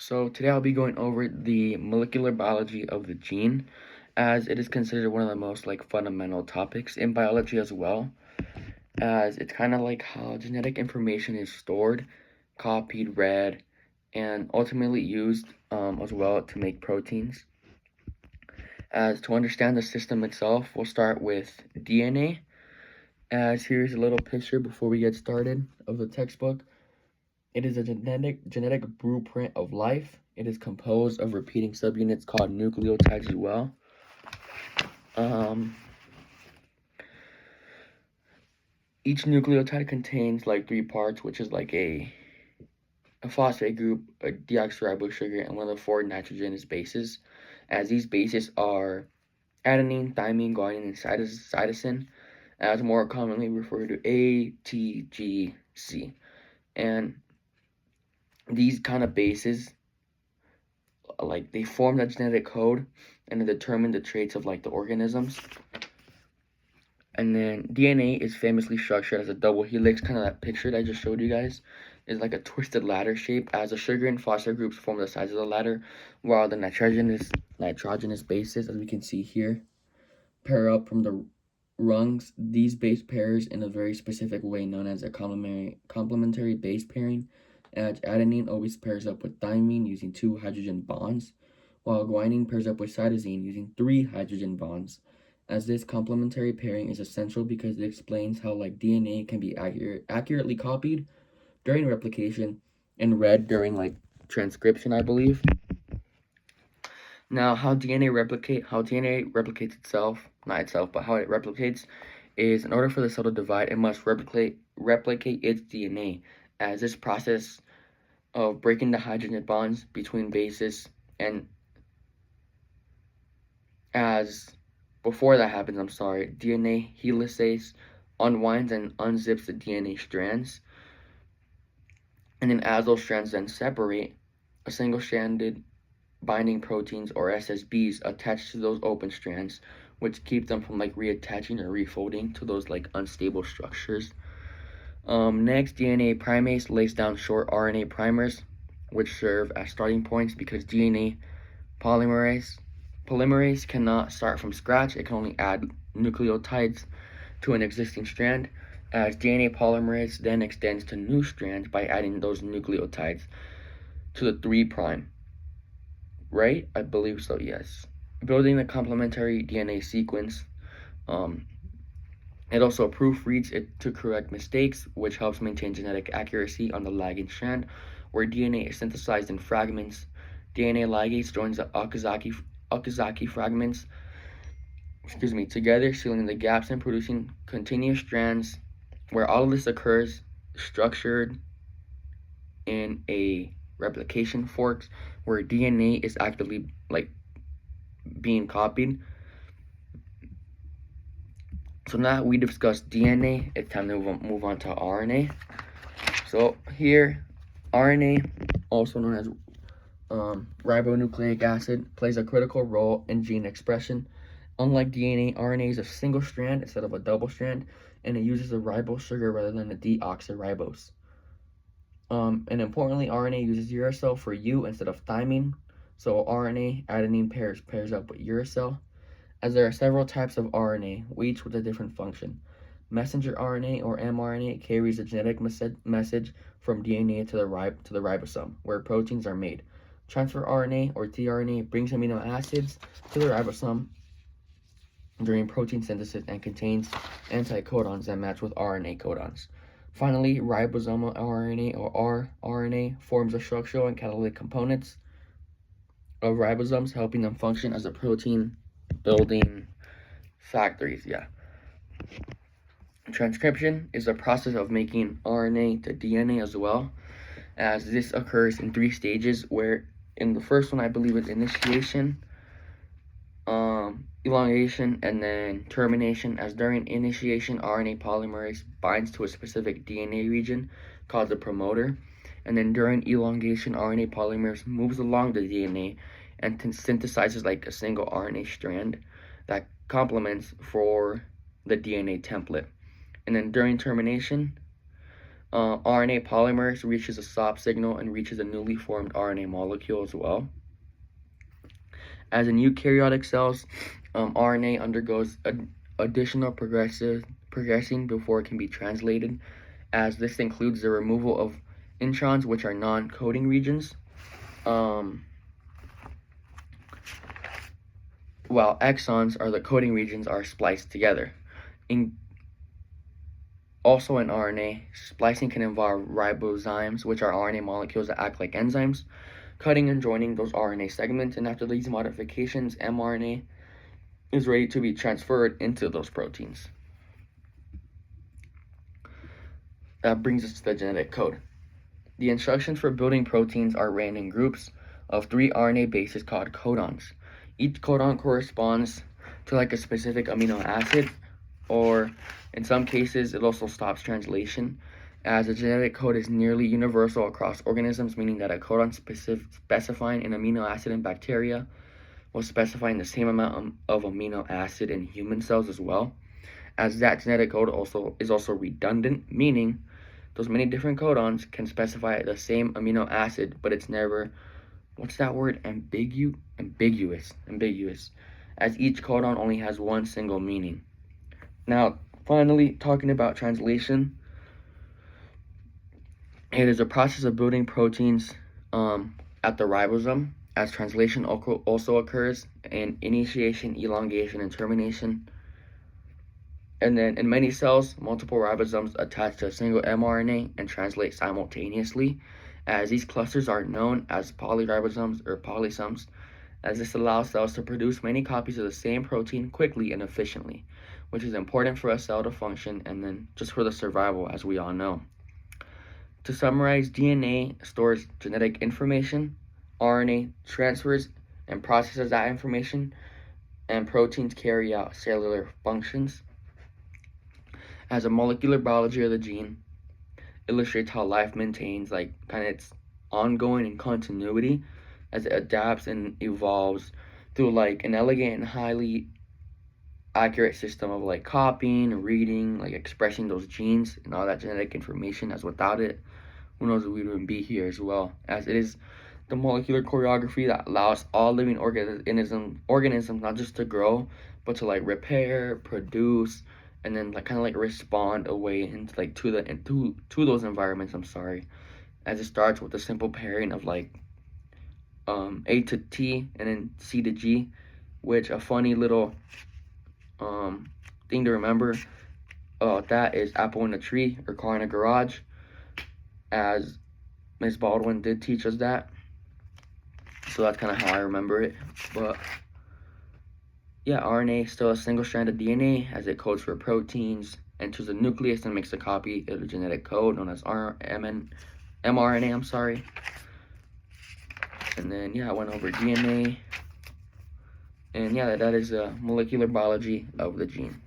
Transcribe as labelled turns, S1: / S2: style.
S1: So today I'll be going over the molecular biology of the gene, as it is considered one of the most fundamental topics in biology as well, as it's kind of like how genetic information is stored, copied, read, and ultimately used as well to make proteins. As to understand the system itself, we'll start with DNA, as here's a little picture before we get started of the textbook. It is a genetic blueprint of life. It is composed of repeating subunits called nucleotides as well. Each nucleotide contains three parts, which is a phosphate group, a deoxyribose sugar, and one of the four nitrogenous bases. As these bases are adenine, thymine, guanine, and cytosine, as more commonly referred to A, T, G, C. And these kind of bases, they form the genetic code and they determine the traits of the organisms. And then DNA is famously structured as a double helix, kind of that picture that I just showed you guys is like a twisted ladder shape, as the sugar and phosphate groups form the sides of the ladder, while the nitrogenous bases, as we can see here, pair up from the rungs. These base pairs in a very specific way known as a complementary base pairing, as adenine always pairs up with thymine using 2 hydrogen bonds, while guanine pairs up with cytosine using 3 hydrogen bonds. As this complementary pairing is essential because it explains how DNA can be accurately copied during replication and read during transcription, I believe. Now, how DNA replicates itself, not itself, but how it replicates is, in order for the cell to divide, it must replicate its DNA, as this process of breaking the hydrogen bonds between bases, and as before that happens, DNA helicase unwinds and unzips the DNA strands, and then as those strands then separate, a single-stranded binding proteins, or SSBs, attach to those open strands, which keep them from reattaching or refolding to those unstable structures. Next, DNA primase lays down short RNA primers, which serve as starting points because DNA polymerase cannot start from scratch. It can only add nucleotides to an existing strand, as DNA polymerase then extends to new strands by adding those nucleotides to the 3'. Right? I believe so, yes. Building the complementary DNA sequence. It also proofreads it to correct mistakes, which helps maintain genetic accuracy on the lagging strand, where DNA is synthesized in fragments. DNA ligase joins the Okazaki fragments together, sealing the gaps and producing continuous strands, where all of this occurs structured in a replication forks, where DNA is actively being copied. So now we discussed DNA, it's time to move on to RNA. So here, RNA, also known as ribonucleic acid, plays a critical role in gene expression. Unlike DNA, RNA is a single strand instead of a double strand, and it uses a ribose sugar rather than a deoxyribose. And importantly, RNA uses uracil for U instead of thymine. So RNA adenine pairs up with uracil. As there are several types of RNA, each with a different function. Messenger RNA, or mRNA, carries a genetic message from DNA to the ribosome, where proteins are made. Transfer RNA, or tRNA, brings amino acids to the ribosome during protein synthesis and contains anticodons that match with RNA codons. Finally, ribosomal RNA, or rRNA, forms the structural and catalytic components of ribosomes, helping them function as a protein building factories. Transcription is the process of making RNA to DNA as well, as this occurs in 3 stages, where in the first one, I believe it's initiation, elongation, and then termination. As during initiation, RNA polymerase binds to a specific DNA region called the promoter, and then during elongation, RNA polymerase moves along the DNA and synthesizes a single RNA strand that complements for the DNA template. And then during termination, RNA polymers reaches a stop signal and reaches a newly formed RNA molecule as well. As in eukaryotic cells, RNA undergoes additional progressing before it can be translated, as this includes the removal of introns, which are non-coding regions, while exons are the coding regions are spliced together. Also in RNA, splicing can involve ribozymes, which are RNA molecules that act like enzymes, cutting and joining those RNA segments, and after these modifications, mRNA is ready to be transferred into those proteins. That brings us to the genetic code. The instructions for building proteins are written in groups of 3 RNA bases called codons. Each codon corresponds to like a specific amino acid, or in some cases it also stops translation, as the genetic code is nearly universal across organisms, meaning that a codon specifying an amino acid in bacteria will specify the same amount of amino acid in human cells as well, as that genetic code is also redundant, meaning those many different codons can specify the same amino acid, but it's never, what's that word, ambiguous, as each codon only has one single meaning. Now, finally, talking about translation, it is a process of building proteins at the ribosome, as translation also occurs in initiation, elongation, and termination. And then in many cells, multiple ribosomes attach to a single mRNA and translate simultaneously, as these clusters are known as polyribosomes or polysomes, as this allows cells to produce many copies of the same protein quickly and efficiently, which is important for a cell to function and then just for the survival, as we all know. To summarize, DNA stores genetic information, RNA transfers and processes that information, and proteins carry out cellular functions. As a molecular biology of the gene illustrates how life maintains like kind of its ongoing and continuity as it adapts and evolves through like an elegant and highly accurate system of like copying, reading, like expressing those genes and all that genetic information, as without it, who knows if we wouldn't be here as well, as it is the molecular choreography that allows all living organisms not just to grow, but to like repair, produce, and then like kind of like respond away into like to those environments. As it starts with a simple pairing of like A to T and then C to G, which a funny little thing to remember that is apple in a tree or car in a garage, as Ms. Baldwin did teach us that. So that's kind of how I remember it. But yeah, RNA is still a single strand of DNA as it codes for proteins, enters the nucleus and makes a copy of the genetic code known as mRNA. And then yeah, I went over DNA. And yeah, that is molecular biology of the gene.